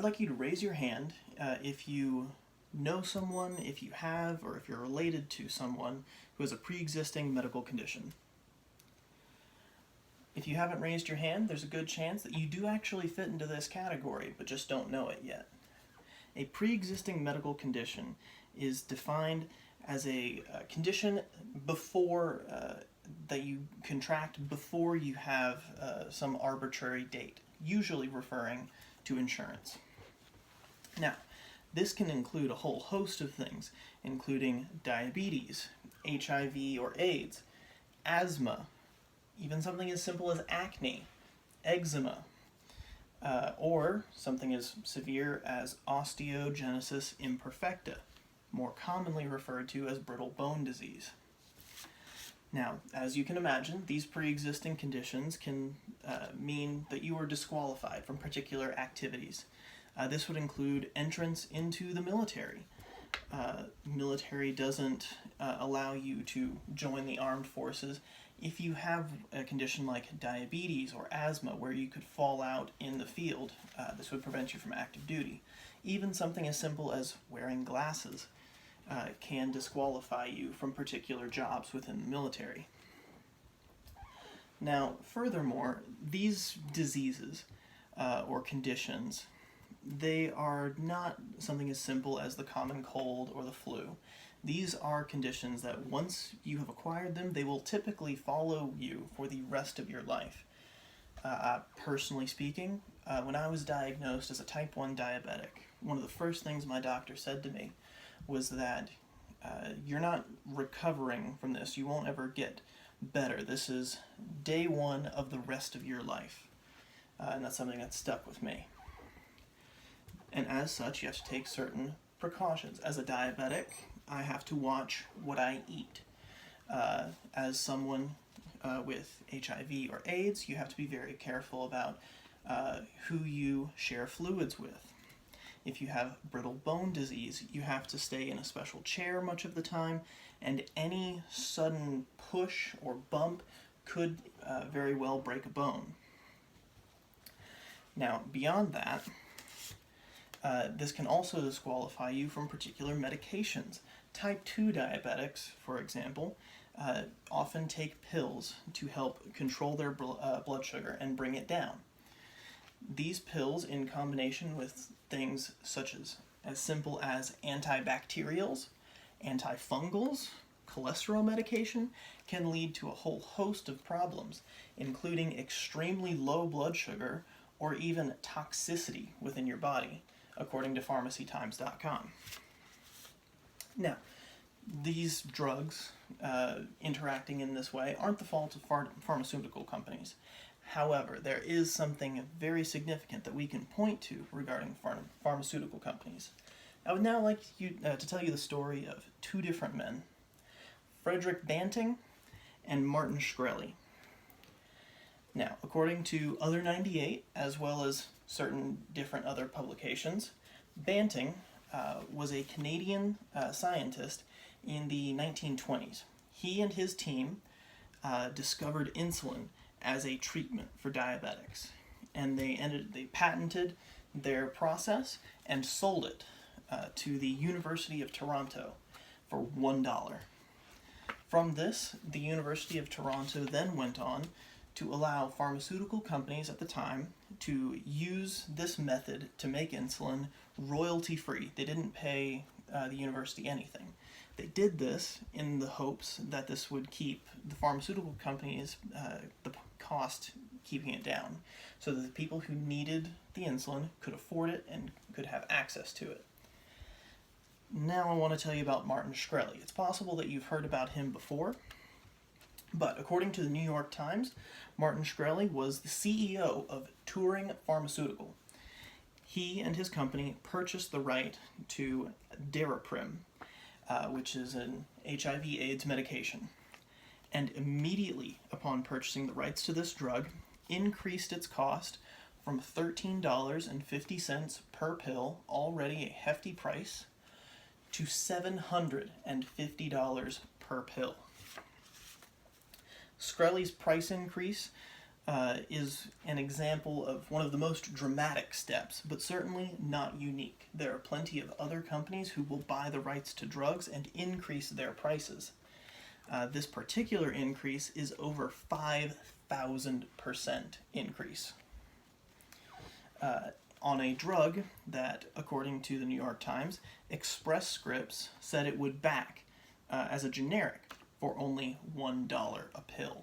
I'd like you to raise your hand if you know someone, if you have, or if you're related to someone who has a pre-existing medical condition. If you haven't raised your hand, there's a good chance that you do actually fit into this category, but just don't know it yet. A pre-existing medical condition is defined as a condition before that you contract before you have some arbitrary date, usually referring to insurance. Now, this can include a whole host of things, including diabetes, HIV or AIDS, asthma, even something as simple as acne, eczema, or something as severe as osteogenesis imperfecta, more commonly referred to as brittle bone disease. Now, as you can imagine, these pre-existing conditions can mean that you are disqualified from particular activities. This would include entrance into the military. Military doesn't allow you to join the armed forces if you have a condition like diabetes or asthma where you could fall out in the field. This would prevent you from active duty. Even something as simple as wearing glasses can disqualify you from particular jobs within the military. Now, furthermore, these diseases or conditions, they are not something as simple as the common cold or the flu. These are conditions that once you have acquired them, they will typically follow you for the rest of your life. Personally speaking, when I was diagnosed as a type 1 diabetic, one of the first things my doctor said to me was that you're not recovering from this. You won't ever get better. This is day one of the rest of your life. And that's something that stuck with me. And as such, you have to take certain precautions. As a diabetic, I have to watch what I eat. As someone with HIV or AIDS, you have to be very careful about who you share fluids with. If you have brittle bone disease, you have to stay in a special chair much of the time, and any sudden push or bump could very well break a bone. Now, beyond that, this can also disqualify you from particular medications. Type 2 diabetics, for example, often take pills to help control their blood sugar and bring it down. These pills, in combination with things such as simple as antibacterials, antifungals, cholesterol medication, can lead to a whole host of problems, including extremely low blood sugar or even toxicity within your body, according to PharmacyTimes.com. Now, these drugs interacting in this way aren't the fault of pharmaceutical companies. However, there is something very significant that we can point to regarding pharmaceutical companies. I would now like to tell you the story of two different men, Frederick Banting and Martin Shkreli. Now, according to Other 98, as well as certain different other publications, Banting was a Canadian scientist in the 1920s. He and his team discovered insulin as a treatment for diabetics, and they patented their process and sold it to the University of Toronto for $1. From this, the University of Toronto then went on to allow pharmaceutical companies at the time to use this method to make insulin royalty-free. They didn't pay the university anything. They did this in the hopes that this would keep the pharmaceutical companies, the cost, keeping it down, so that the people who needed the insulin could afford it and could have access to it. Now I want to tell you about Martin Shkreli. It's possible that you've heard about him before, but according to the New York Times, Martin Shkreli was the CEO of Turing Pharmaceutical. He and his company purchased the right to Daraprim, which is an HIV/AIDS medication, and immediately upon purchasing the rights to this drug, increased its cost from $13.50 per pill, already a hefty price, to $750 per pill. Shkreli's price increase is an example of one of the most dramatic steps, but certainly not unique. There are plenty of other companies who will buy the rights to drugs and increase their prices. This particular increase is over 5,000% increase on a drug that, according to the New York Times, Express Scripts said it would back as a generic for only $1 a pill.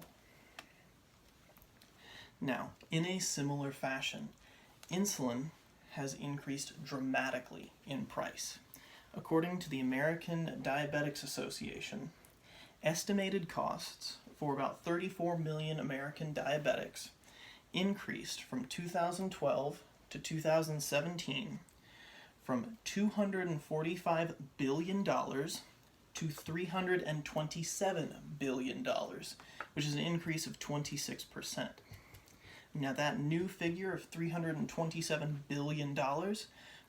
Now, in a similar fashion, insulin has increased dramatically in price. According to the American Diabetics Association, estimated costs for about 34 million American diabetics increased from 2012 to 2017 from $245 billion to $327 billion, which is an increase of 26%. Now that new figure of $327 billion,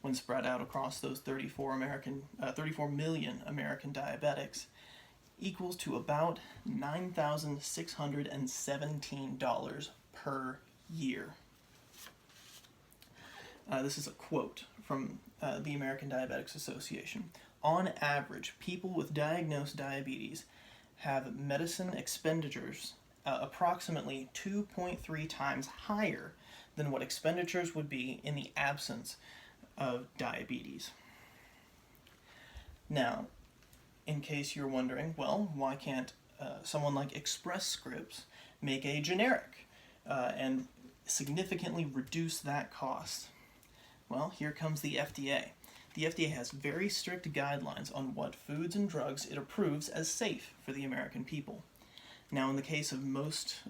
when spread out across those 34 million American diabetics, equals to about $9,617 per year. This is a quote from the American Diabetics Association. On average, people with diagnosed diabetes have medicine expenditures approximately 2.3 times higher than what expenditures would be in the absence of diabetes. Now, in case you're wondering, well, why can't someone like Express Scripts make a generic and significantly reduce that cost? Well, here comes the FDA. The FDA has very strict guidelines on what foods and drugs it approves as safe for the American people. Now, in the case of most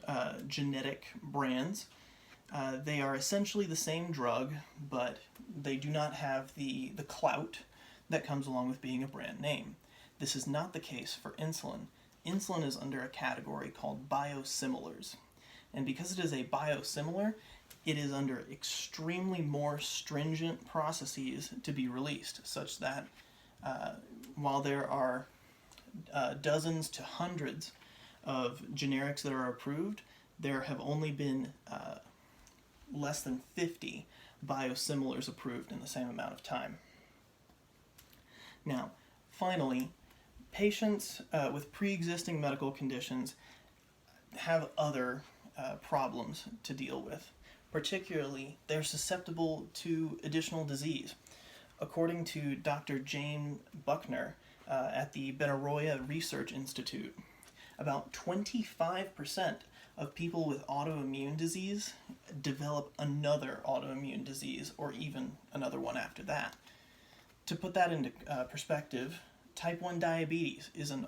genetic brands, they are essentially the same drug, but they do not have the clout that comes along with being a brand name. This is not the case for insulin. Insulin is under a category called biosimilars. And because it is a biosimilar, it is under extremely more stringent processes to be released, such that while there are dozens to hundreds of generics that are approved, there have only been less than 50 biosimilars approved in the same amount of time. Now, finally, patients with pre-existing medical conditions have other problems to deal with. Particularly, they're susceptible to additional disease. According to Dr. Jane Buckner at the Benaroya Research Institute, about 25% of people with autoimmune disease develop another autoimmune disease, or even another one after that. To put that into perspective, type 1 diabetes is an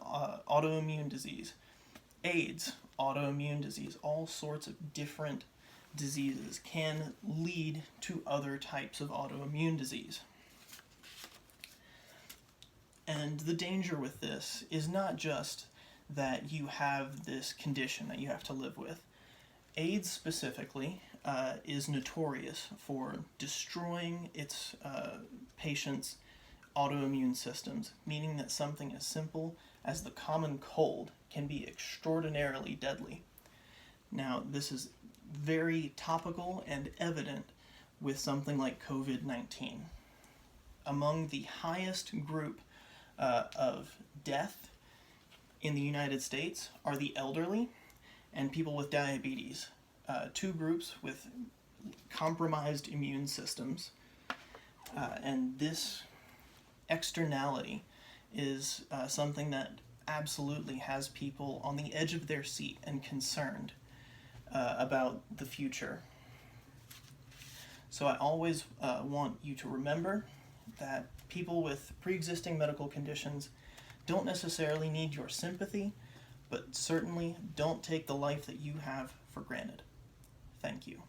autoimmune disease. AIDS, autoimmune disease, all sorts of different diseases can lead to other types of autoimmune disease. And the danger with this is not just that you have this condition that you have to live with. AIDS specifically is notorious for destroying its patients' autoimmune systems, meaning that something as simple as the common cold can be extraordinarily deadly. Now, this is very topical and evident with something like COVID-19. Among the highest group of death in the United States are the elderly and people with diabetes, two groups with compromised immune systems, and this externality is something that absolutely has people on the edge of their seat and concerned about the future. So I always want you to remember that people with pre-existing medical conditions don't necessarily need your sympathy, but certainly don't take the life that you have for granted. Thank you.